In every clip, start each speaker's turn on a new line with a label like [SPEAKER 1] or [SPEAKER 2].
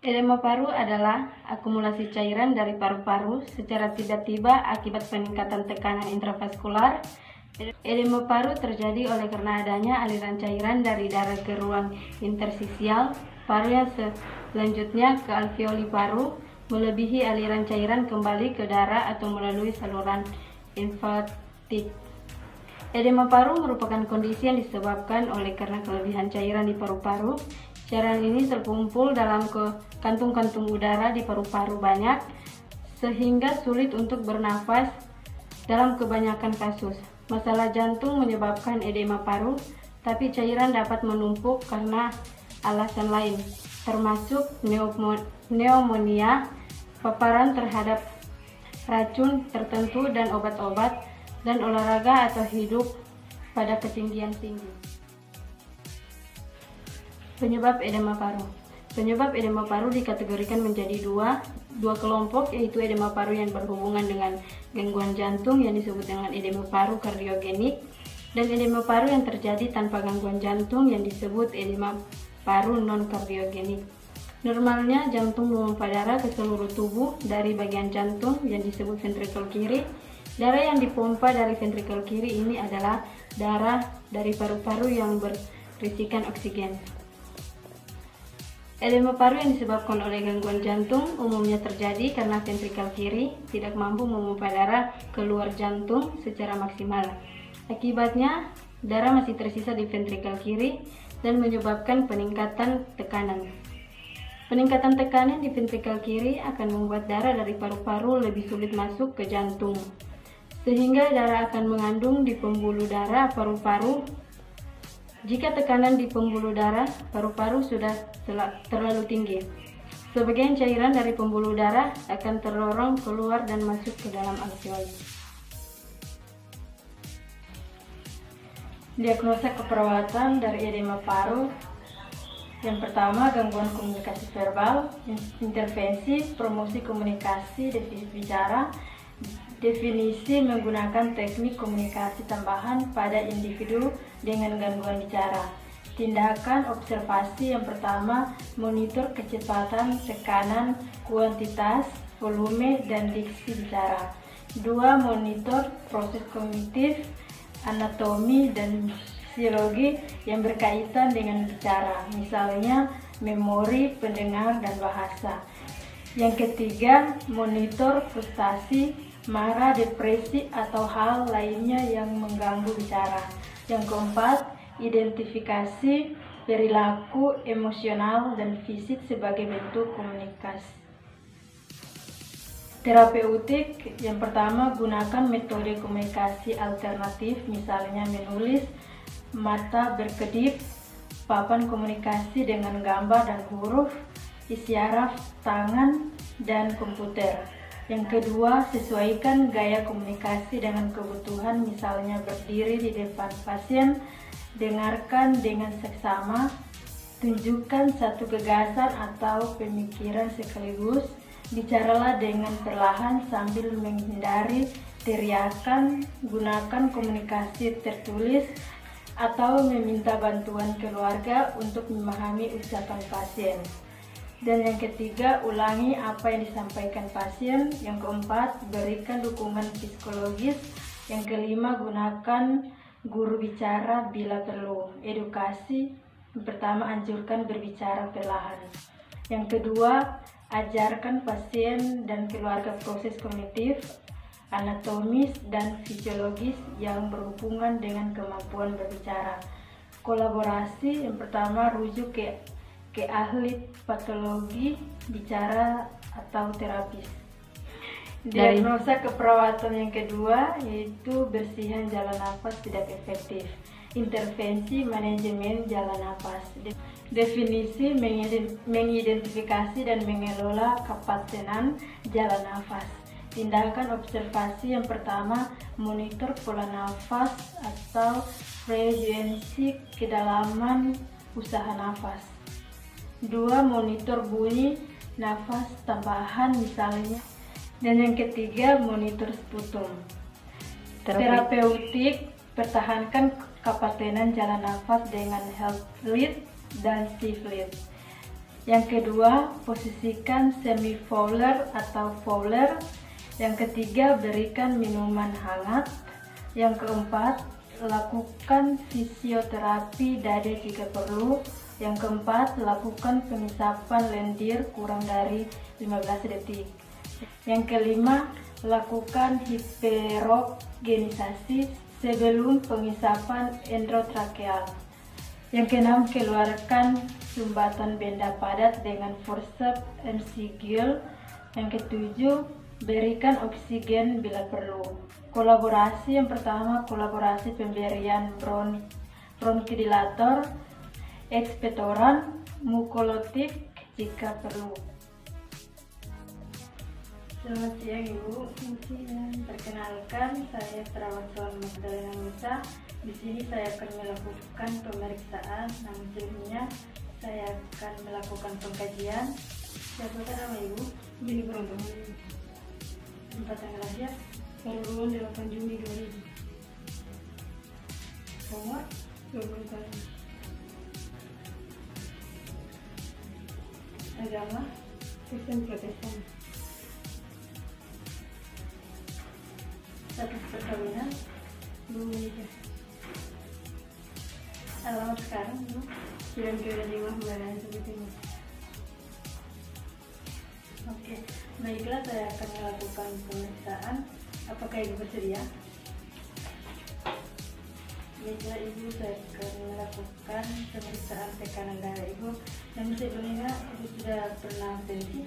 [SPEAKER 1] Edema paru adalah akumulasi cairan dari paru-paru secara tiba-tiba akibat peningkatan tekanan intravaskular. Edema paru terjadi oleh karena adanya aliran cairan dari darah ke ruang interstisial paru yang selanjutnya ke alveoli paru, melebihi aliran cairan kembali ke darah atau melalui saluran limfatik. Edema paru merupakan kondisi yang disebabkan oleh karena kelebihan cairan di paru-paru. Cairan ini terkumpul dalam kantung-kantung udara di paru-paru banyak, sehingga sulit untuk bernafas. Dalam kebanyakan kasus, masalah jantung menyebabkan edema paru, tapi cairan dapat menumpuk karena alasan lain, termasuk pneumonia, paparan terhadap racun tertentu dan obat-obat, dan olahraga atau hidup pada ketinggian tinggi. Penyebab edema paru. Penyebab edema paru dikategorikan menjadi dua kelompok, yaitu edema paru yang berhubungan dengan gangguan jantung yang disebut dengan edema paru kardiogenik, dan edema paru yang terjadi tanpa gangguan jantung yang disebut edema paru non-kardiogenik. Normalnya jantung memompa darah ke seluruh tubuh dari bagian jantung yang disebut ventrikel kiri. Darah yang dipompa dari ventrikel kiri ini adalah darah dari paru-paru yang berisikan oksigen. Edema paru yang disebabkan oleh gangguan jantung umumnya terjadi karena ventrikel kiri tidak mampu memompa darah keluar jantung secara maksimal. Akibatnya, darah masih tersisa di ventrikel kiri dan menyebabkan peningkatan tekanan. Peningkatan tekanan di ventrikel kiri akan membuat darah dari paru-paru lebih sulit masuk ke jantung, sehingga darah akan mengandung di pembuluh darah paru-paru. Jika tekanan di pembuluh darah paru-paru sudah terlalu tinggi, sebagian cairan dari pembuluh darah akan terdorong keluar dan masuk ke dalam alveoli. Diagnosa keperawatan dari edema paru. Yang pertama, gangguan komunikasi verbal, intervensi, promosi komunikasi, defisit bicara. Definisi menggunakan teknik komunikasi tambahan pada individu dengan gangguan bicara. Tindakan observasi yang pertama, monitor kecepatan, tekanan, kuantitas, volume, dan diksi bicara. 2. Monitor proses kognitif, anatomi, dan fisiologi yang berkaitan dengan bicara, misalnya memori, pendengar, dan bahasa. Yang ketiga, monitor frustasi, marah, depresi, atau hal lainnya yang mengganggu bicara. Yang keempat, identifikasi perilaku emosional dan fisik sebagai bentuk komunikasi. Terapeutik, yang pertama, gunakan metode komunikasi alternatif, misalnya menulis, mata berkedip, papan komunikasi dengan gambar dan huruf, isyarat tangan, dan komputer. Yang kedua, sesuaikan gaya komunikasi dengan kebutuhan, misalnya berdiri di depan pasien, dengarkan dengan seksama, tunjukkan satu gagasan atau pemikiran sekaligus, bicaralah dengan perlahan sambil menghindari teriakan, gunakan komunikasi tertulis, atau meminta bantuan keluarga untuk memahami ucapan pasien. Dan yang ketiga, ulangi apa yang disampaikan pasien. Yang keempat, berikan dukungan psikologis. Yang kelima, gunakan guru bicara bila perlu. Edukasi, yang pertama, anjurkan berbicara perlahan. Yang kedua, ajarkan pasien dan keluarga proses kognitif, anatomis, dan fisiologis yang berhubungan dengan kemampuan berbicara. Kolaborasi, yang pertama, rujuk ke ahli patologi bicara atau terapis. Diagnosa keperawatan yang kedua yaitu bersihan jalan nafas tidak efektif. Intervensi manajemen jalan nafas. Definisi mengidentifikasi dan mengelola kepatenan jalan nafas. Tindakan observasi yang pertama, monitor pola nafas atau frekuensi kedalaman usaha nafas. 2. Monitor bunyi nafas tambahan misalnya. Dan yang ketiga, monitor sputum. Terapeutik, pertahankan kepatenan jalan nafas dengan health lead dan safe lead. Yang kedua, posisikan semi-fowler atau fowler. Yang ketiga, berikan minuman hangat. Yang keempat, lakukan fisioterapi dada jika perlu. Yang keempat, lakukan pengisapan lendir kurang dari 15 detik. Yang kelima, lakukan hiperogenisasi sebelum pengisapan endotrakeal. Yang keenam, keluarkan sumbatan benda padat dengan forceps emphysema. Yang ketujuh, berikan oksigen bila perlu. Kolaborasi yang pertama, kolaborasi pemberian bronchodilator, ekspektoran, mukolytik jika perlu. Selamat siang Ibu. Perkenalkan, saya perawat Soan Magdalena Musa. Di sini saya akan melakukan pemeriksaan. Namun sebelumnya saya akan melakukan pengkajian. Siapa nama Ibu?
[SPEAKER 2] Bini Berondong.
[SPEAKER 1] Tempat tanggal lahir?
[SPEAKER 2] Perluan 8 Juni 2000.
[SPEAKER 1] Umur?
[SPEAKER 2] 20 tahun.
[SPEAKER 1] Agama?
[SPEAKER 2] Kristen Protestan.
[SPEAKER 1] Status perkawinan?
[SPEAKER 2] Belum menikah.
[SPEAKER 1] Alamat sekarang Ibu?
[SPEAKER 2] Kirim ke 5 bulan seperti ini.
[SPEAKER 1] Oke, baiklah, saya akan melakukan pemeriksaan. Apakah Ibu bersedia? Baiklah Ibu, saya akan melakukan pemeriksaan tekanan darah Ibu. Namun sebelumnya Ibu sudah pernah tensi?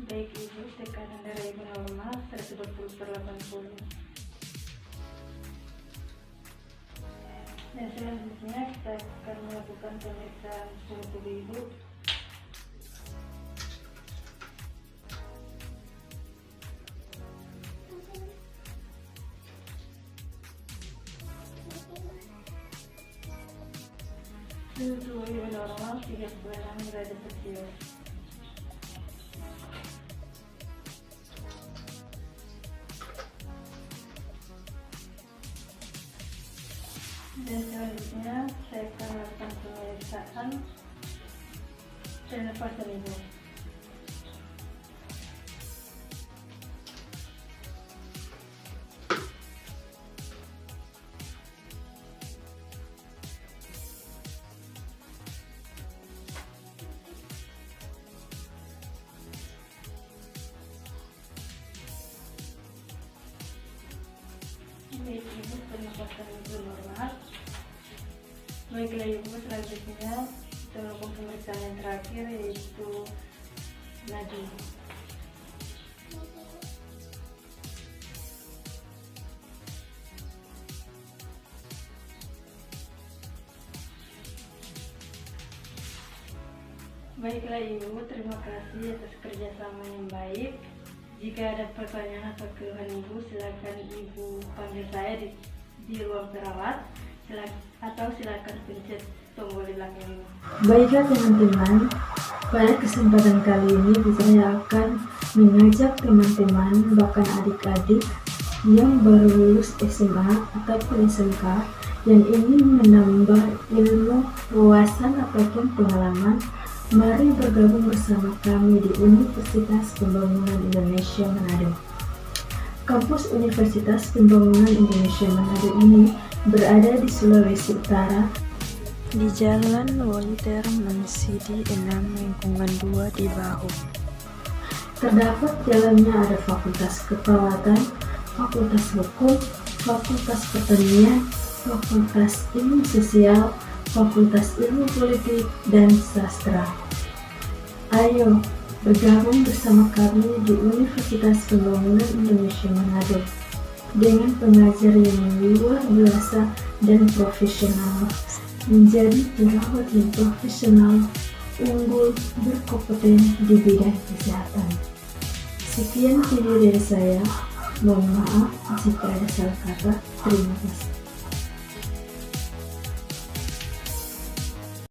[SPEAKER 1] Baik Ibu, tekanan darah Ibu normal 120/80. Dan selanjutnya kita akan melakukan pemeriksaan suhu tubuh Ibu. Suhu tubuh Ibu normal 36 derajat Celcius. Dan selanjutnya saya akan melakukan pemeriksaan pernafasan Ibu. Baik Ibu, pernafasan Ibu normal. Baiklah Ibu, selanjutnya kita melakukan pemeriksaan yang terakhir, yaitu nadi. Baiklah Ibu, terima kasih atas kerjasama yang baik. Jika ada pertanyaan atau keluhan Ibu, silakan Ibu panggil saya di ruang perawat, atau silakan pencet tombol di belakang Ibu.
[SPEAKER 3] Baiklah teman-teman, pada kesempatan kali ini saya akan mengajak teman-teman bahkan adik-adik yang baru lulus SMA ataupun SMK yang ingin menambah ilmu, wawasan ataupun pengalaman. Mari bergabung bersama kami di Universitas Pembangunan Indonesia Manado. Kampus Universitas Pembangunan Indonesia Manado ini berada di Sulawesi Utara,
[SPEAKER 4] di Jalan Walter Mansidi 6 Lingkungan 2 di Bahu.
[SPEAKER 3] Terdapat dalamnya ada Fakultas Keperawatan, Fakultas Hukum, Fakultas Pertanian, Fakultas Ilmu Sosial, Fakultas Ilmu Politik, dan Sastra. Ayo, bergabung bersama kami di Universitas Pembangunan Indonesia Manado dengan pengajar yang luar biasa dan profesional, menjadi perawat yang profesional, unggul, berkompeten di bidang kesehatan. Sekian video dari saya. Mohon maaf jika ada salah kata. Terima kasih.